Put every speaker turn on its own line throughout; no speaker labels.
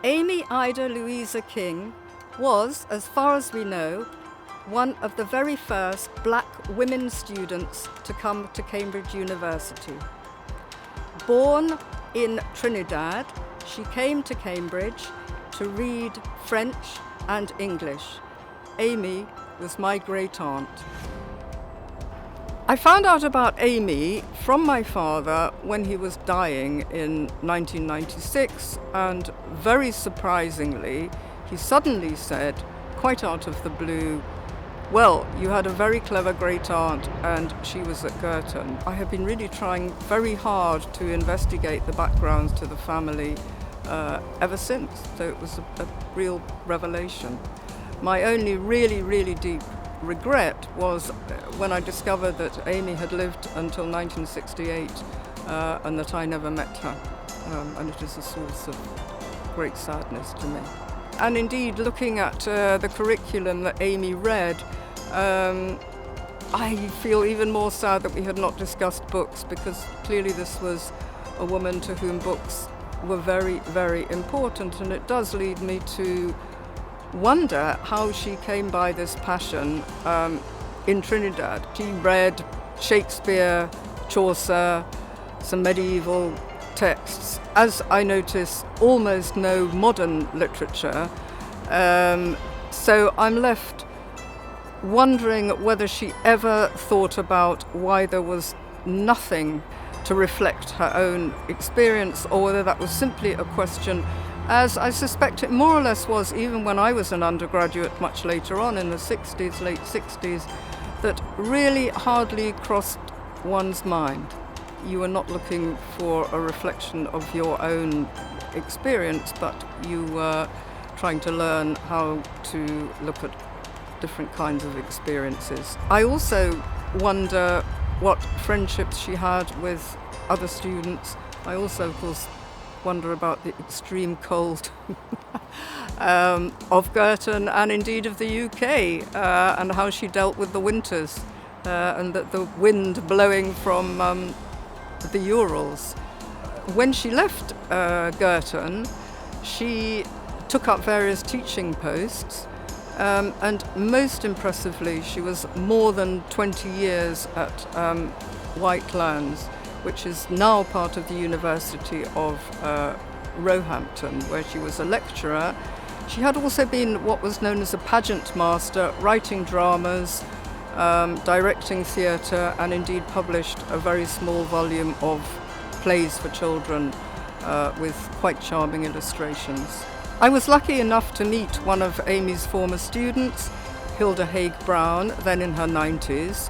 Amy Ida Louisa King was, as far as we know, one of the very first black women students to come to Cambridge University. Born in Trinidad, she came to Cambridge to read French and English. Amy was my great aunt. I found out about Amy from my father when he was dying in 1996, and very surprisingly, he suddenly said, quite out of the blue, "Well, you had a very clever great aunt and she was at Girton." I have been really trying very hard to investigate the backgrounds to the family ever since, so it was a real revelation. My only really deep regret was when I discovered that Amy had lived until 1968 and that I never met her, and it is a source of great sadness to me. And indeed, looking at the curriculum that Amy read, I feel even more sad that we had not discussed books, because clearly this was a woman to whom books were very important, and it does lead me to wonder how she came by this passion in Trinidad. She read Shakespeare, Chaucer, some medieval texts. As I notice, almost no modern literature. So I'm left wondering whether she ever thought about why there was nothing to reflect her own experience, or whether that was simply a question, as I suspect it more or less was even when I was an undergraduate much later on in the 60s, late 60s, that really hardly crossed one's mind. You were not looking for a reflection of your own experience, but you were trying to learn how to look at different kinds of experiences. I also wonder what friendships she had with other students. I also, of course, wonder about the extreme cold of Girton and indeed of the UK, and how she dealt with the winters and the wind blowing from the Urals. When she left Girton, she took up various teaching posts, and most impressively, she was more than 20 years at Whitelands, which is now part of the University of Roehampton, where she was a lecturer. She had also been what was known as a pageant master, writing dramas, directing theatre, and indeed published a very small volume of plays for children with quite charming illustrations. I was lucky enough to meet one of Amy's former students, Hilda Haig-Brown, then in her 90s.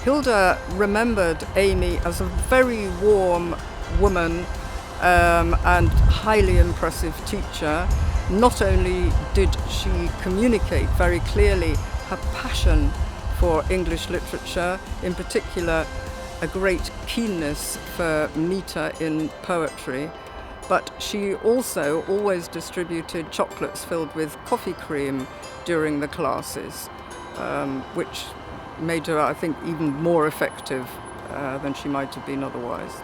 Hilda remembered Amy as a very warm woman and highly impressive teacher. Not only did she communicate very clearly her passion for English literature, in particular a great keenness for metre in poetry, but she also always distributed chocolates filled with coffee cream during the classes, which made her, I think, even more effective than she might have been otherwise.